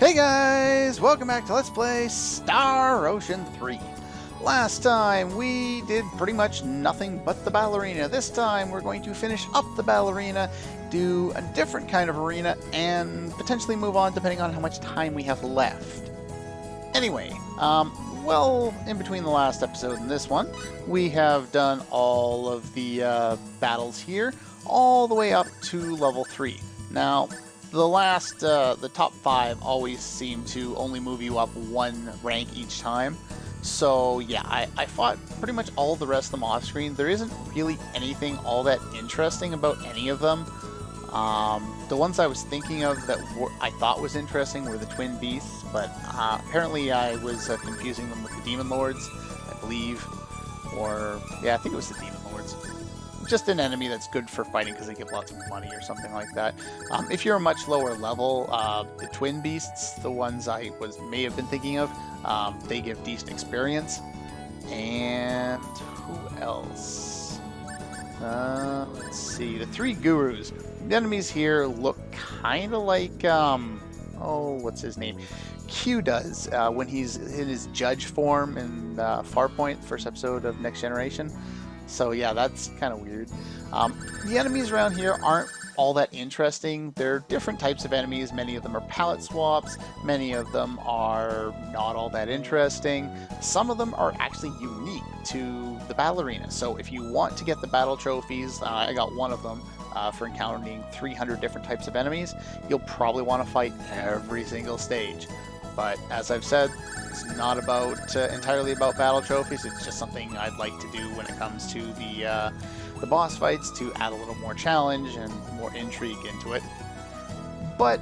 Hey guys! Welcome back to Let's Play Star Ocean 3. Last time we did pretty much nothing but the battle arena. This time we're going to finish up the battle arena, do a different kind of arena, and potentially move on depending on how much time we have left. Anyway, well, in between the last episode and this one, we have done all of the battles here, all the way up to level 3. Now, the top 5 always seem to only move you up 1 rank each time. So yeah, I fought pretty much all the rest of them off screen. There isn't really anything all that interesting about any of them. The ones I was thinking of that I thought was interesting were the twin beasts, but apparently I was confusing them with the demon lords, I believe. Or, yeah, I think it was the demon lords. Just an enemy that's good for fighting because they give lots of money or something like that. If you're a much lower level, the twin beasts, the ones I may have been thinking of, they give decent experience. And who else? Let's see, the 3 gurus. The enemies here look kind of like, oh, what's his name? Q does when he's in his judge form in Farpoint, first episode of Next Generation. So yeah, that's kind of weird. The enemies around here aren't all that interesting. They're different types of enemies. Many of them are palette swaps. Many of them are not all that interesting. Some of them are actually unique to the battle arena. So if you want to get the battle trophies, I got one of them for encountering 300 different types of enemies. You'll probably want to fight every single stage. But as I've said, it's not about entirely about battle trophies. It's just something I'd like to do when it comes to the boss fights, to add a little more challenge and more intrigue into it. But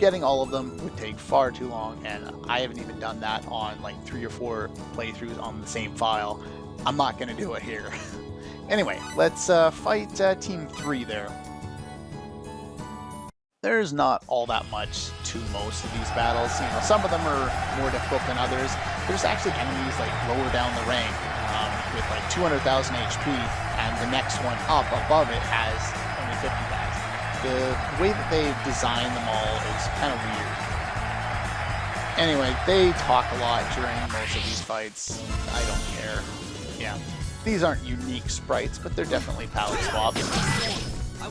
getting all of them would take far too long, and I haven't even done that on like 3 or 4 playthroughs on the same file. I'm not going to do it here. Anyway, let's fight Team 3 there. There's not all that much to most of these battles. You know, some of them are more difficult than others. There's actually enemies like lower down the rank with like 200,000 HP, and the next one up above it has only 50,000. The way that they've designed them all is kind of weird. Anyway, they talk a lot during most of these fights. I don't care. Yeah, these aren't unique sprites, but they're definitely palette swaps.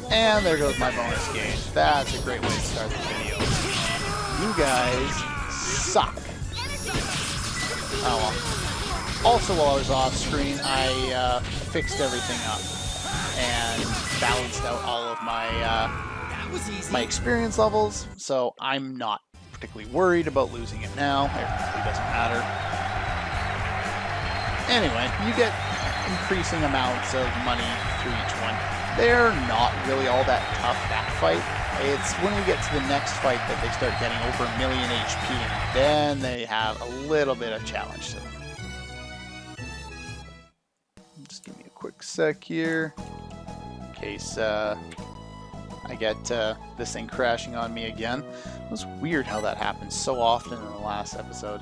And there goes my bonus gauge. That's a great way to start the video. You guys suck. Oh well. Also, while I was off screen, I fixed everything up and balanced out all of my experience levels, so I'm not particularly worried about losing it now. It really doesn't matter. Anyway, you get increasing amounts of money through each one. They're not really all that tough, that fight. It's when we get to the next fight that they start getting over 1 million HP, and then they have a little bit of challenge to them. Just give me a quick sec here, in case I get this thing crashing on me again. It was weird how that happened so often in the last episode.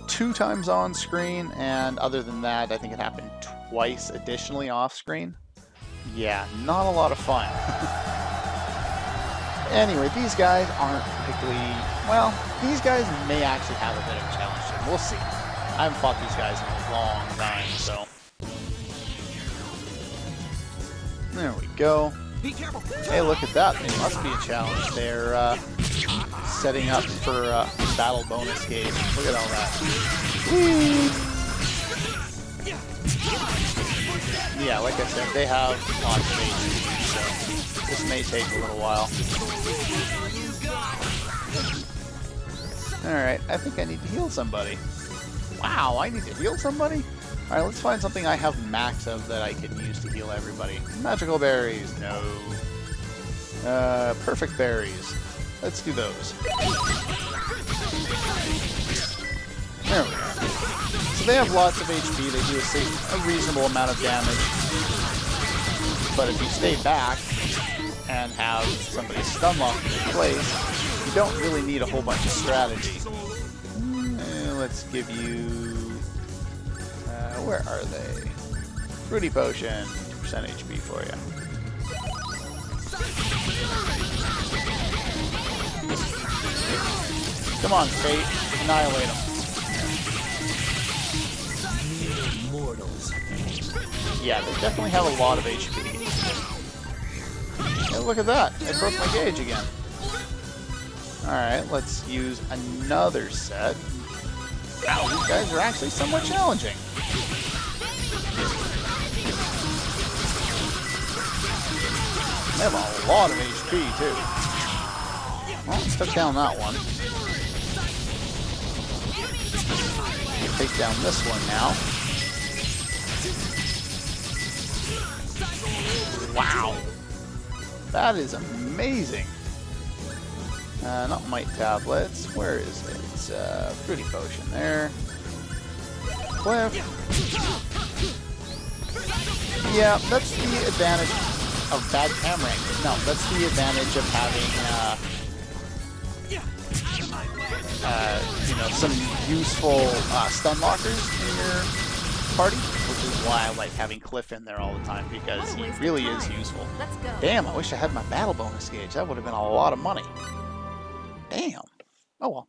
2 times on screen, and other than that, I think it happened twice additionally off screen. Yeah, not a lot of fun. Anyway, these guys aren't particularly... well, these guys may actually have a bit of a challenge to them. We'll see. I haven't fought these guys in a long time, so... there we go. Hey, look at that. It must be a challenge. They're setting up for battle bonus gauge. Look at all that. Whee! Yeah, like I said, they have lots of HP, so this may take a little while. Alright, I think I need to heal somebody. Wow, I need to heal somebody? Alright, let's find something I have max of that I can use to heal everybody. Magical berries, no. Perfect berries. Let's do those. There we go. So they have lots of HP, they do a reasonable amount of damage. But if you stay back and have somebody stun locked in place, you don't really need a whole bunch of strategy. Let's give you... where are they? Fruity Potion, 2% HP for you. Come on, Fate. Annihilate him. Yeah, they definitely have a lot of HP. Hey, look at that. I broke my gauge again. Alright, let's use another set. Wow, these guys are actually somewhat challenging. They have a lot of HP, too. Well, let's took down that one. Take down this one now. Wow. That is amazing. Not Might Tablets. Where is it? It's Fruity Potion there. Cliff. Yeah, that's the advantage of bad camera angle. No, that's the advantage of having, you know, some useful stun lockers in your party, which is why I like having Cliff in there all the time, because he really is useful. Damn, I wish I had my battle bonus gauge. That would have been a lot of money. Damn. Oh well.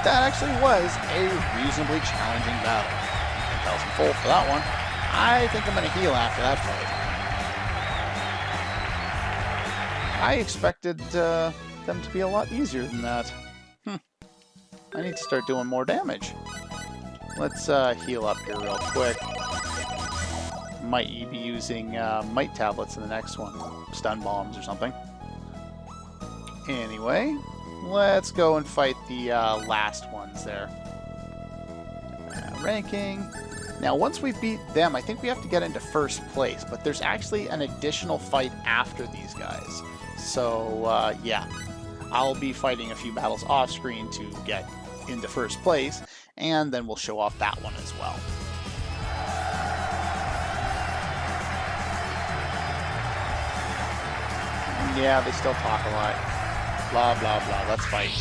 That actually was a reasonably challenging battle. 10,000 full for that one. I think I'm going to heal after that fight. I expected them to be a lot easier than that. I need to start doing more damage. Let's heal up here real quick. Might be using Might Tablets in the next one. Stun Bombs or something. Anyway, let's go and fight the last ones there. Ranking. Now, once we beat them, I think we have to get into first place, but there's actually an additional fight after these guys. So, yeah. I'll be fighting a few battles off-screen to get into first place, and then we'll show off that one as well. Yeah, they still talk a lot. Blah, blah, blah. Let's fight.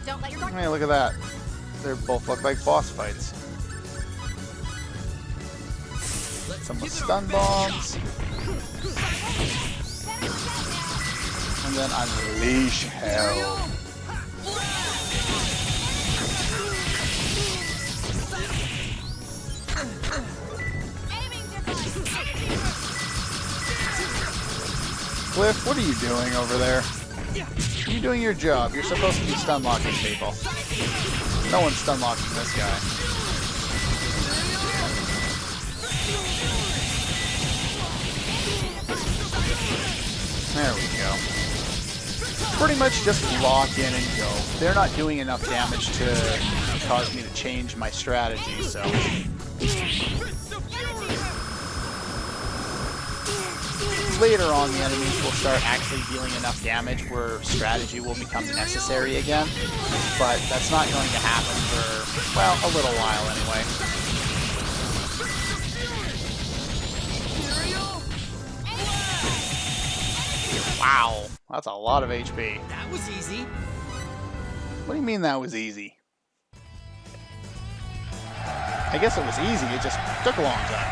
Don't let your Hey, look at that. They both look like boss fights. Some with stun bombs. And then unleash hell. Cliff, what are you doing over there? You're doing your job. You're supposed to be stun locking people. No one's stun locking this guy. There we go. Pretty much just lock in and go. They're not doing enough damage to cause me to change my strategy, so... Later on, the enemies will start actually dealing enough damage where strategy will become necessary again, but that's not going to happen for, well, a little while anyway. Wow, that's a lot of HP. That was easy. What do you mean that was easy? I guess it was easy, it just took a long time.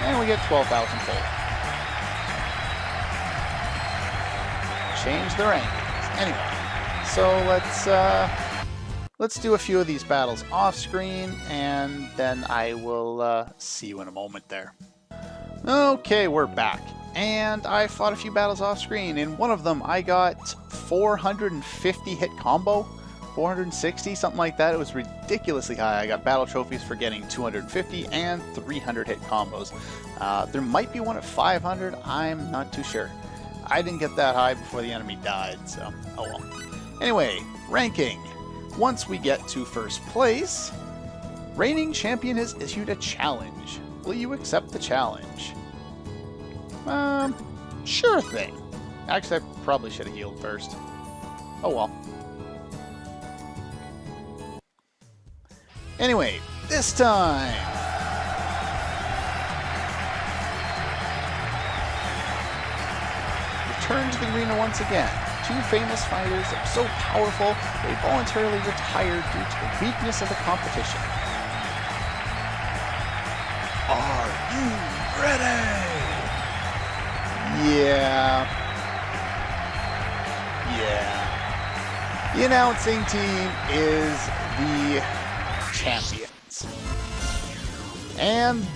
And we get 12,000 full. Change the rankings. Anyway, so let's do a few of these battles off screen, and then I will see you in a moment there. Okay, we're back, and I fought a few battles off screen. In one of them, I got 450 hit combo, 460, something like that. It was ridiculously high. I got battle trophies for getting 250 and 300 hit combos. There might be one at 500. I'm not too sure. I didn't get that high before the enemy died, so oh well. Anyway, ranking. Once we get to first place, reigning champion has issued a challenge. Will you accept the challenge? Sure thing. Actually, I probably should have healed first. Oh well. Anyway, this time... Return to the arena once again. Two famous fighters are so powerful, they voluntarily retired due to the weakness of the competition. Are you ready? The announcing team is the champions. And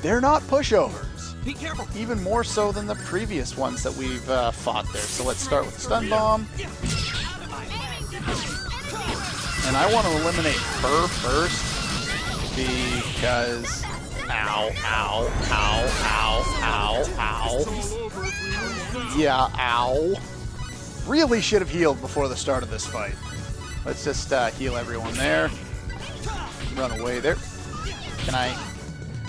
they're not pushovers. Be careful. Even more so than the previous ones that we've fought there. So let's start with the stun bomb. And I want to eliminate her first because ow, ow, ow, ow, ow, ow. Yeah, ow. Really should have healed before the start of this fight. Let's just heal everyone there. Run away there. Can I?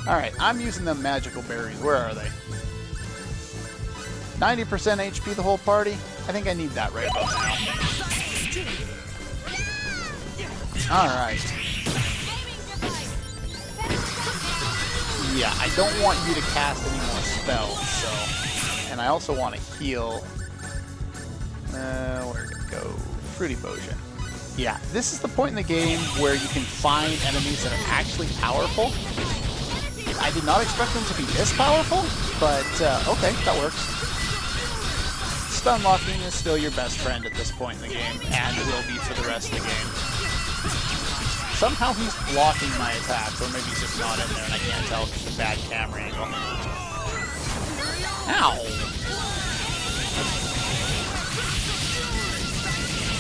Alright, I'm using them magical berries. Where are they? 90% HP the whole party? I think I need that right about now. Alright. Yeah, I don't want you to cast any more spells, so... And I also want to heal... where'd it go? Fruity Potion. Yeah, this is the point in the game where you can find enemies that are actually powerful. I did not expect them to be this powerful, but okay, that works. Stun locking is still your best friend at this point in the game, and will be for the rest of the game. Somehow he's blocking my attacks, or maybe he's just not in there and I can't tell because of the bad camera angle. Ow!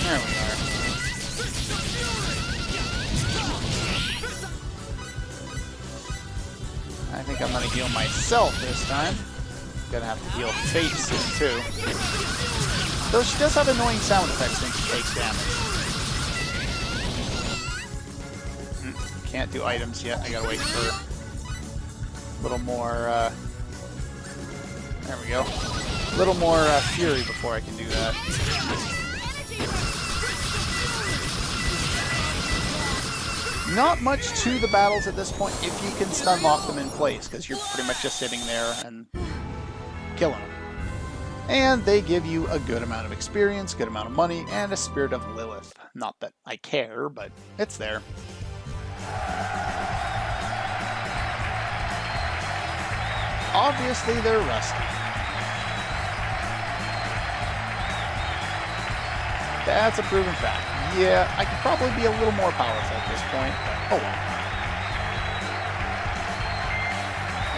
There we are. I think I'm gonna heal myself this time. Gonna have to heal Fate soon too. Though she does have annoying sound effects when she takes damage. Can't do items yet. I gotta wait for a little more. There we go. A little more fury before I can do that. Not much to the battles at this point if you can stun lock them in place, because you're pretty much just sitting there and killing them. And they give you a good amount of experience, good amount of money, and a Spirit of Lilith. Not that I care, but it's there. Obviously they're rusty. That's a proven fact. Yeah, I could probably be a little more powerful at this point, but oh well.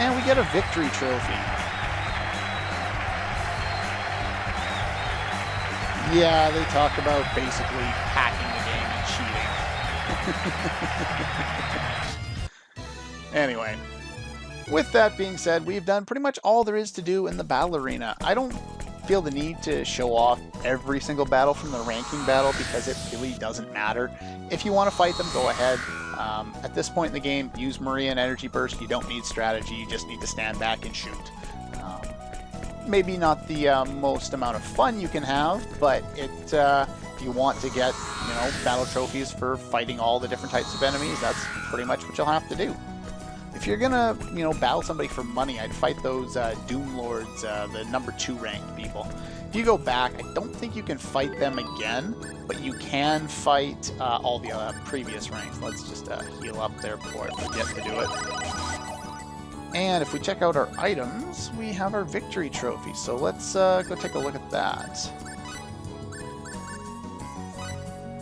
And we get a victory trophy. Yeah, they talk about basically hacking the game and cheating. Anyway, with that being said, we've done pretty much all there is to do in the battle arena. I don't feel the need to show off every single battle from the ranking battle because it really doesn't matter. If you want to fight them, go ahead. At this point in the game, use Maria and Energy Burst. You don't need strategy, you just need to stand back and shoot. Maybe not the most amount of fun you can have, but it if you want to get, you know, battle trophies for fighting all the different types of enemies, that's pretty much what you'll have to do. If you're gonna, you know, battle somebody for money, I'd fight those Doom Lords, the number 2 ranked people. If you go back, I don't think you can fight them again, but you can fight all the previous ranks. Let's just heal up there before I forget to do it. And if we check out our items, we have our victory trophy. So let's go take a look at that.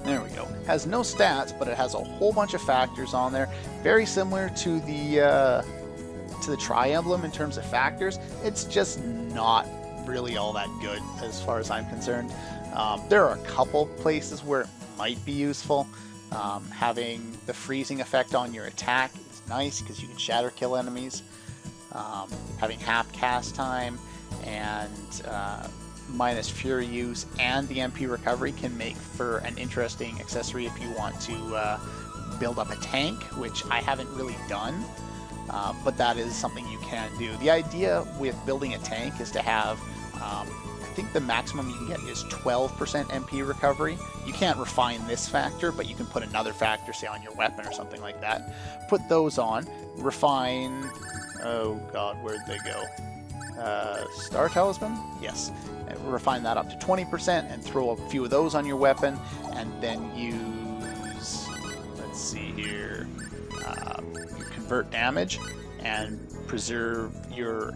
There we go. Has no stats, but it has a whole bunch of factors on there. Very similar to the Tri-Emblem in terms of factors. It's just not really all that good as far as I'm concerned. There are a couple places where it might be useful. Having the freezing effect on your attack is nice because you can shatter kill enemies. Having half cast time and minus fury use and the MP recovery can make for an interesting accessory if you want to build up a tank, which I haven't really done, but that is something you can do. The idea with building a tank is to have, I think the maximum you can get is 12% MP recovery. You can't refine this factor, but you can put another factor, say on your weapon or something like that. Put those on, refine, oh god, where'd they go? Star Talisman? Yes. Refine that up to 20% and throw a few of those on your weapon, and then use, let's see here, convert damage and preserve your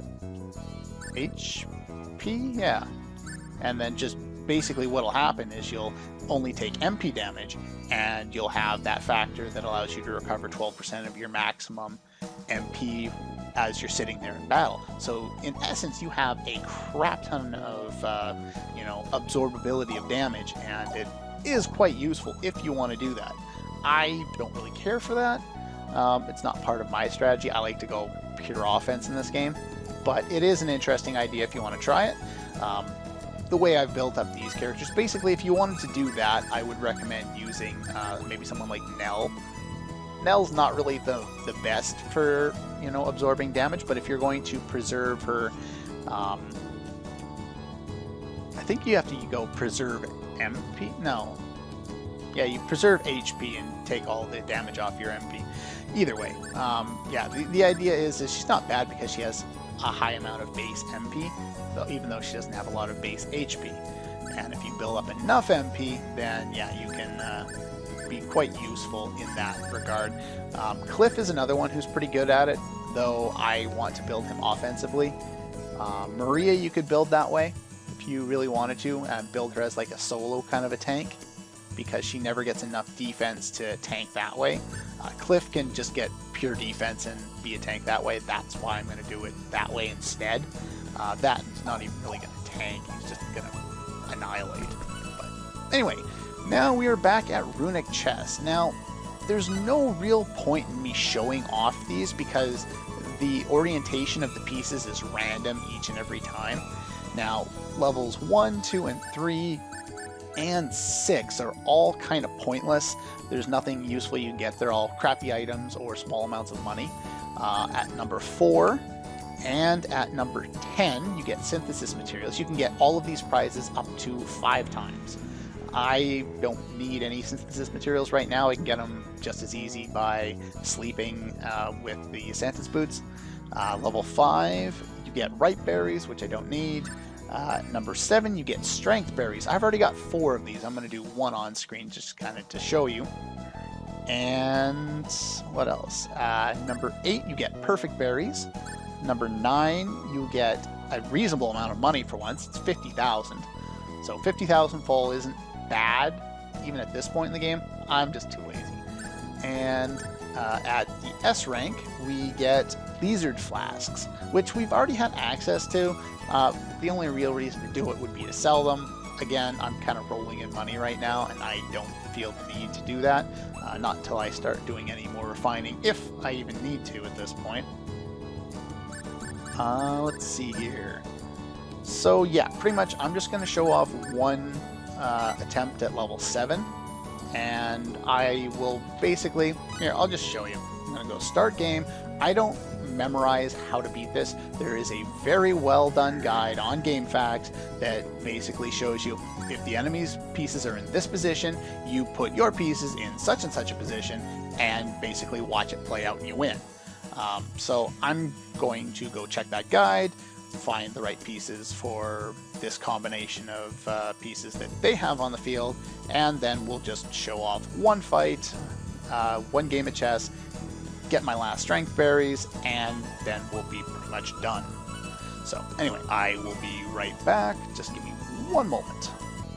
HP, yeah, and then just basically what'll happen is you'll only take MP damage, and you'll have that factor that allows you to recover 12% of your maximum MP as you're sitting there in battle. So in essence, you have a crap ton of absorbability of damage, and it is quite useful if you want to do that. I don't really care for that. It's not part of my strategy. I like to go pure offense in this game, but it is an interesting idea if you want to try it. The way I've built up these characters, basically, if you wanted to do that, I would recommend using maybe someone like Nell. Nell's not really the best for, absorbing damage, but if you're going to preserve her, I think you have to go preserve MP? No. Yeah, you preserve HP and take all the damage off your MP. Either way, yeah, the idea is she's not bad because she has a high amount of base MP, even though she doesn't have a lot of base HP. And if you build up enough MP, then yeah, you can be quite useful in that regard. Cliff is another one who's pretty good at it, though I want to build him offensively. Maria you could build that way if you really wanted to, and build her as like a solo kind of a tank, because she never gets enough defense to tank that way. Cliff can just get pure defense and be a tank that way. That's why I'm going to do it that way instead. That's not even really going to tank, he's just going to annihilate. But anyway, now we are back at Runic Chess. Now, there's no real point in me showing off these because the orientation of the pieces is random each and every time. Now, levels 1, 2, and 3 and 6 are all kind of pointless. There's nothing useful you can get. They're all crappy items or small amounts of money. At number 4 and at number 10, you get synthesis materials. You can get all of these prizes up to 5 times. I don't need any synthesis materials right now. I can get them just as easy by sleeping with the Santa's boots. Level 5, you get ripe berries, which I don't need. Number 7, you get strength berries. I've already got 4 of these. I'm going to do 1 on screen just kind of to show you. And what else? Number 8, you get perfect berries. Number 9, you get a reasonable amount of money for once. It's 50,000. So 50,000 full isn't bad, even at this point in the game. I'm just too lazy. And at the S rank, we get lizard flasks, which we've already had access to. The only real reason to do it would be to sell them. Again, I'm kind of rolling in money right now, and I don't feel the need to do that. Not until I start doing any more refining, if I even need to at this point. Let's see here. So yeah, pretty much I'm just going to show off one attempt at level 7, and I will basically, here, I'll just show you. I'm going to go start game. I don't memorize how to beat this. There is a very well done guide on GameFAQs that basically shows you if the enemy's pieces are in this position, you put your pieces in such and such a position and basically watch it play out and you win. So I'm going to go check that guide, find the right pieces for this combination of pieces that they have on the field, and then we'll just show off one fight, one game of chess, get my last strength berries, and then we'll be pretty much done. So anyway, I will be right back. Just give me one moment.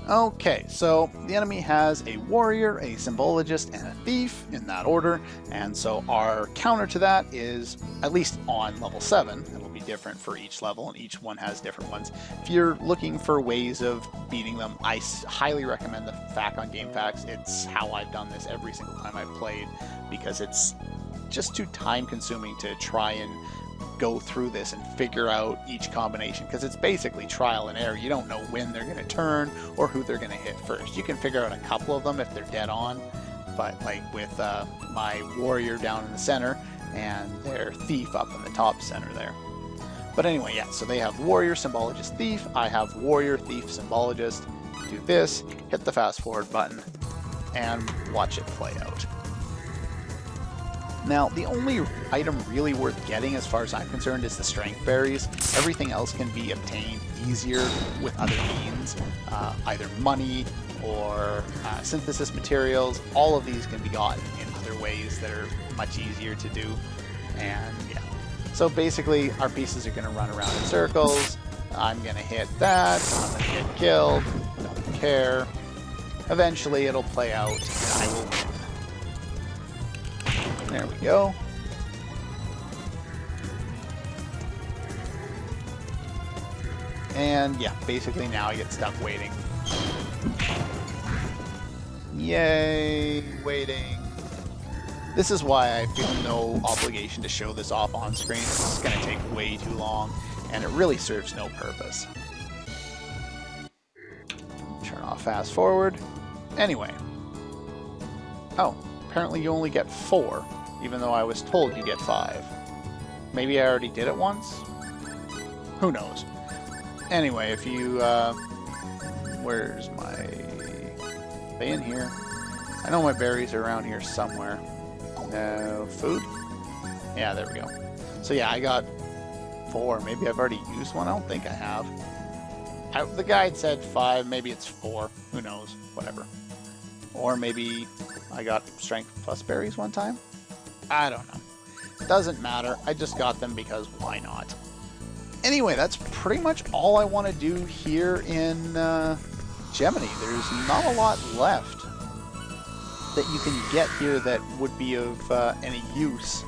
Okay, so the enemy has a warrior, a symbologist, and a thief in that order, and so our counter to that is, at least on level 7, it'll be different for each level, and each one has different ones. If you're looking for ways of beating them, I highly recommend the FAQ on GameFAQs. It's how I've done this every single time I've played, because it's just too time consuming to try and go through this and figure out each combination, because it's basically trial and error. You don't know when they're going to turn or who they're going to hit first. You can figure out a couple of them if they're dead on, but like with my warrior down in the center and their thief up in the top center there. But anyway, yeah, so they have warrior, symbologist, thief. I have warrior, thief, symbologist. Do this, hit the fast forward button, and watch it play out. Now, the only item really worth getting, as far as I'm concerned, is the strength berries. Everything else can be obtained easier with other means, either money or synthesis materials. All of these can be gotten in other ways that are much easier to do. And yeah, so basically our pieces are going to run around in circles. I'm going to hit that, I'm going to get killed, care. Eventually it'll play out and I will win. There we go. And yeah, basically now I get stuck waiting. Yay, waiting. This is why I feel no obligation to show this off on screen. It's going to take way too long, and it really serves no purpose. Turn off fast forward. Anyway. Oh, apparently you only get 4, even though I was told you get 5. Maybe I already did it once? Who knows? Anyway, if you, where's my... Are they in here? I know my berries are around here somewhere. No food? Yeah, there we go. So yeah, I got 4. Maybe I've already used one. I don't think I have. The guide said 5. Maybe it's 4. Who knows? Whatever. Or maybe I got strength plus berries one time. I don't know. Doesn't matter. I just got them because why not? Anyway, that's pretty much all I want to do here in Gemnity. There's not a lot left that you can get here that would be of any use.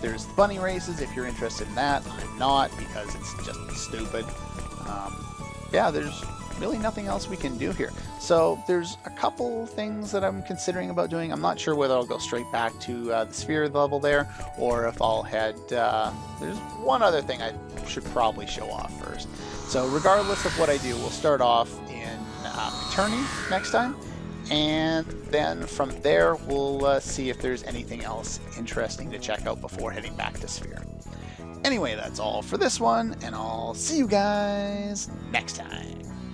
There's bunny races if you're interested in that. I'm not because it's just stupid. Yeah, there's really nothing else we can do here. So there's a couple things that I'm considering about doing. I'm not sure whether I'll go straight back to the sphere level there or if I'll head... there's one other thing I should probably show off first. So regardless of what I do, we'll start off in Eternity next time. And then from there, we'll see if there's anything else interesting to check out before heading back to Sphere. Anyway, that's all for this one, and I'll see you guys next time.